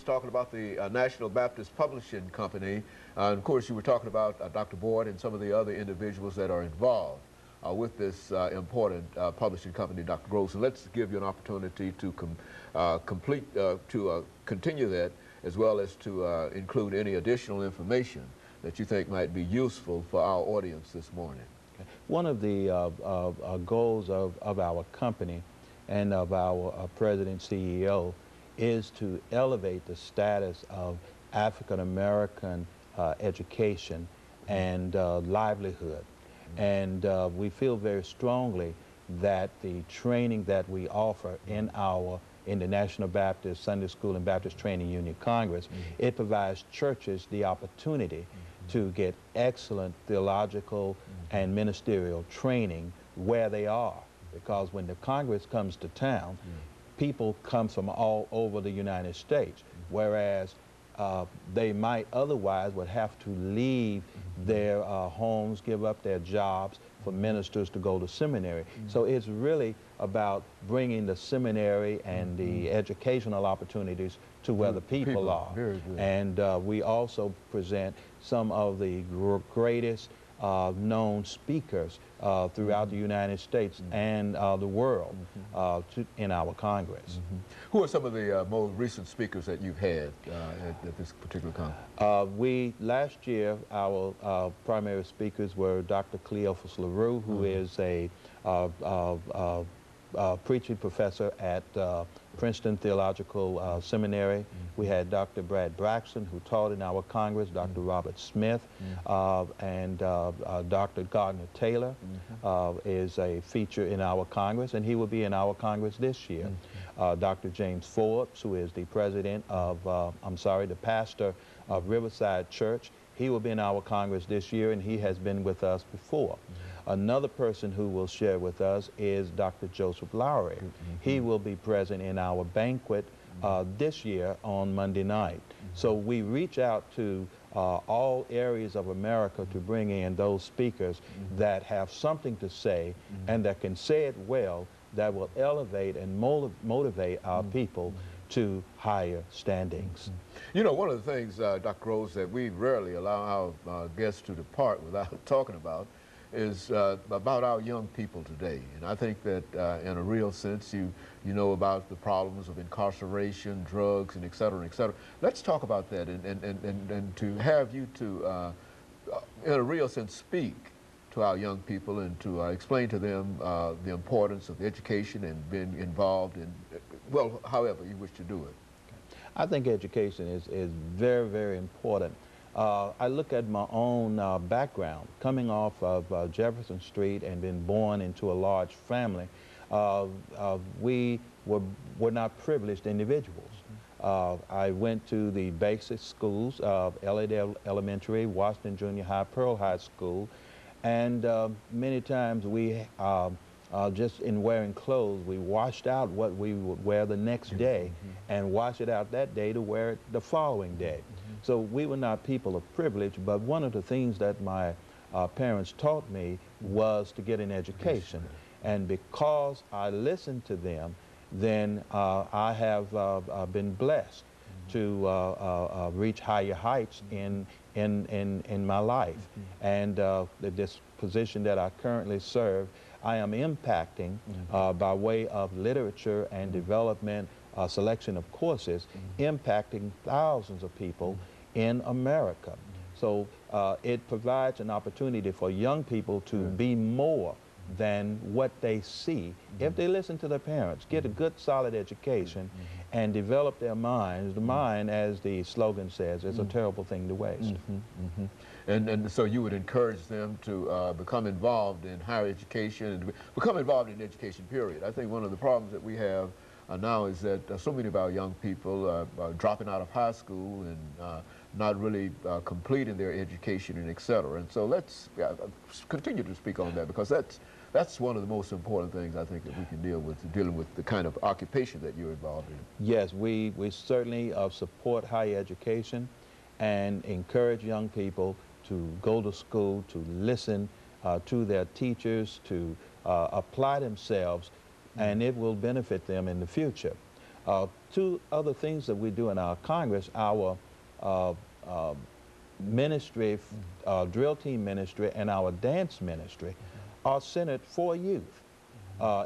talking about the National Baptist Publishing Company. And of course, you were talking about Dr. Boyd and some of the other individuals that are involved with this important publishing company, Dr. Groves. And let's give you an opportunity to continue that, as well as to include any additional information that you think might be useful for our audience this morning. One of the goals of our company and of our president CEO is to elevate the status of African American education and livelihood. And we feel very strongly that the training that we offer in the National Baptist Sunday School and Baptist Training Union Congress, it provides churches the opportunity to get excellent theological and ministerial training where they are. Because when the Congress comes to town, people come from all over the United States, whereas they might otherwise would have to leave their homes, give up their jobs for ministers to go to seminary. So it's really about bringing the seminary and the educational opportunities to where the people are. Very good. And we also present some of the greatest known speakers throughout the United States and the world in our Congress. Who are some of the most recent speakers that you've had at this particular conference? Last year, our primary speakers were Dr. Cleophas LaRue, who is a preaching professor at Princeton Theological Seminary. We had Dr. Brad Braxton, who taught in our Congress, Dr. Robert Smith, and Dr. Gardner Taylor is a feature in our Congress, and he will be in our Congress this year. Dr. James Forbes, who is the president of, the pastor of Riverside Church, he will be in our Congress this year, and he has been with us before. Another person who will share with us is Dr. Joseph Lowry. He will be present in our banquet this year on Monday night. So we reach out to all areas of America to bring in those speakers that have something to say and that can say it well, that will elevate and motivate our people to higher standings. You know, one of the things, Dr. Groves, that we rarely allow our guests to depart without talking about is about our young people today. And I think that in a real sense, you know about the problems of incarceration, drugs, and et cetera, and et cetera. Let's talk about that and to have you to, in a real sense, speak to our young people and to explain to them the importance of education and being involved in, well, however you wish to do it. I think education is very, very important. I look at my own background, coming off of Jefferson Street and being born into a large family. We were not privileged individuals. I went to the basic schools of Elliott Elementary, Washington Junior High, Pearl High School, and many times we just in wearing clothes, we washed out what we would wear the next day and wash it out that day to wear it the following day. So we were not people of privilege, but one of the things that my parents taught me was to get an education. And because I listened to them, then I have been blessed to reach higher heights in my life. And this position that I currently serve, I am impacting by way of literature and development, selection of courses, impacting thousands of people in America. So it provides an opportunity for young people to be more than what they see if they listen to their parents, get a good solid education and develop their minds. The mind, as the slogan says, is a terrible thing to waste. And so you would encourage them to become involved in higher education and become involved in education, period. I think one of the problems that we have now is that so many of our young people are dropping out of high school and not really completing their education and et cetera. And so let's continue to speak on that, because that's one of the most important things I think that we can deal with, dealing with the kind of occupation that you're involved in. Yes, we certainly support higher education and encourage young people to go to school, to listen to their teachers, to apply themselves, and it will benefit them in the future. Two other things that we do in our Congress, our ministry, drill team ministry, and our dance ministry are centered for youth.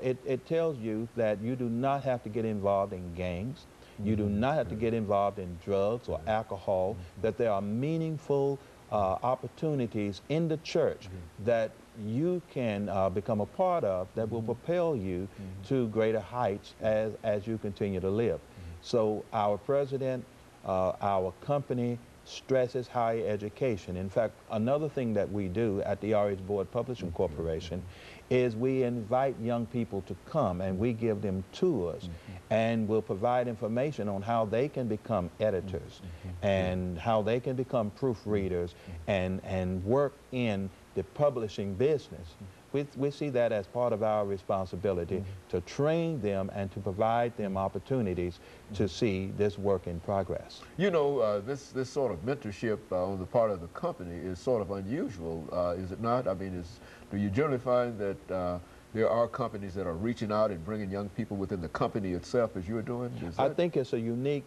It tells you that you do not have to get involved in gangs. You do not have to get involved in drugs or alcohol, that there are meaningful opportunities in the church that you can become a part of that will propel you to greater heights as you continue to live. So our president, our company stresses higher education. In fact, another thing that we do at the RH Board Publishing Corporation is we invite young people to come and we give them tours and we'll provide information on how they can become editors and how they can become proofreaders and work in the publishing business. We see that as part of our responsibility to train them and to provide them opportunities to see this work in progress. You know, this sort of mentorship on the part of the company is sort of unusual, is it not? I mean, do you generally find that there are companies that are reaching out and bringing young people within the company itself as you're doing? I think it's a unique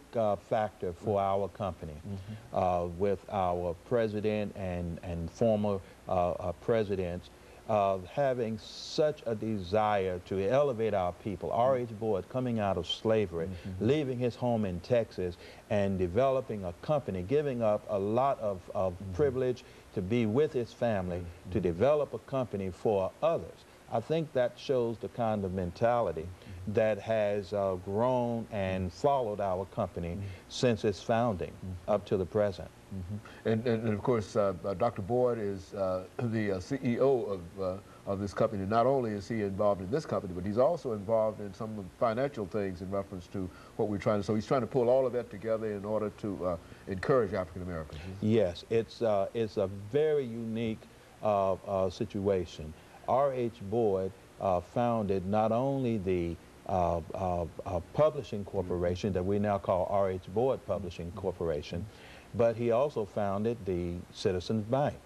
factor for our company with our president and former presidents having such a desire to elevate our people. RH Boyd coming out of slavery, leaving his home in Texas and developing a company, giving up a lot of privilege to be with his family, to develop a company for others. I think that shows the kind of mentality that has grown and followed our company since its founding up to the present. And of course, Dr. Boyd is the CEO of this company. Not only is he involved in this company, but he's also involved in some of the financial things in reference to what we're trying to. So he's trying to pull all of that together in order to encourage African Americans. Yes, it's a very unique situation. R.H. Boyd founded not only the publishing corporation that we now call R.H. Boyd Publishing Corporation, but he also founded the Citizens Bank.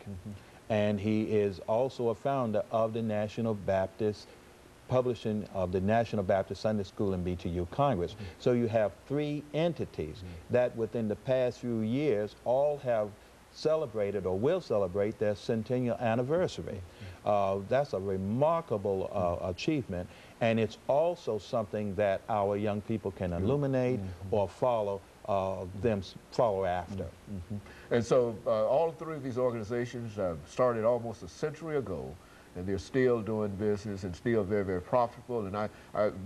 And he is also a founder of the National Baptist Publishing of the National Baptist Sunday School and BTU Congress. So you have three entities that within the past few years all have celebrated or will celebrate their centennial anniversary. That's a remarkable achievement, and it's also something that our young people can illuminate or follow after. And so all three of these organizations started almost a century ago, and they're still doing business and still very, very profitable. And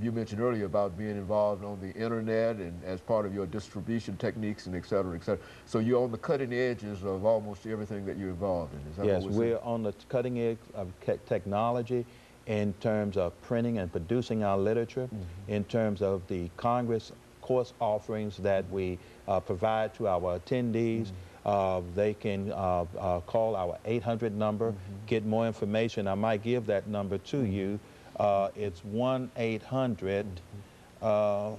you mentioned earlier about being involved on the internet and as part of your distribution techniques and et cetera, et cetera. So you're on the cutting edges of almost everything that you're involved in. Is that yes, what we're saying? On the cutting edge of technology in terms of printing and producing our literature, in terms of the Congress course offerings that we provide to our attendees. They can call our 800 number, get more information. I might give that number to you. It's 1-800, I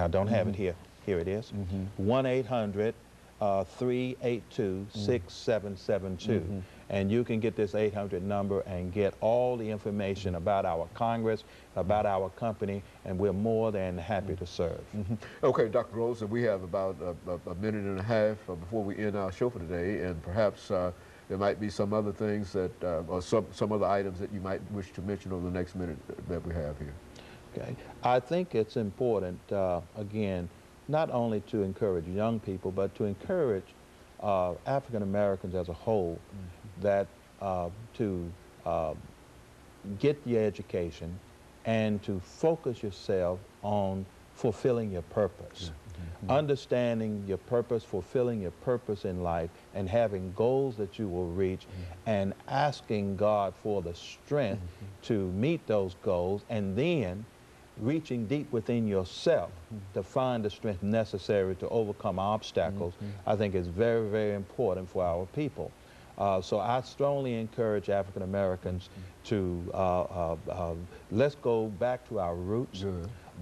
don't have it here. Here it is. 1-800-382-6772. And you can get this 800 number and get all the information about our Congress, about our company, and we're more than happy to serve. Okay, Dr. Groves, we have about a minute and a half before we end our show for today, and perhaps there might be some other things that, or some other items that you might wish to mention over the next minute that we have here. Okay, I think it's important, again, not only to encourage young people, but to encourage African Americans as a whole, that to get your education and to focus yourself on fulfilling your purpose. Understanding your purpose, fulfilling your purpose in life, and having goals that you will reach, and asking God for the strength to meet those goals, and then reaching deep within yourself to find the strength necessary to overcome obstacles, I think is very, very important for our people. So I strongly encourage African Americans to let's go back to our roots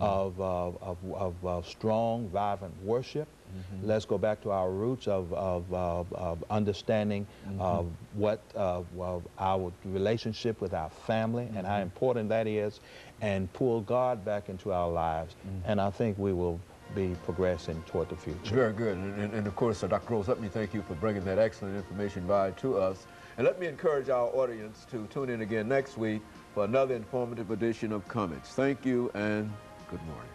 of strong, vibrant worship, Let's go back to our roots of understanding what our relationship with our family and how important that is, and pull God back into our lives. And I think we will be progressing toward the future. Very good. And of course, Dr. Groves, let me thank you for bringing that excellent information by to us. And let me encourage our audience to tune in again next week for another informative edition of Comments. Thank you and good morning.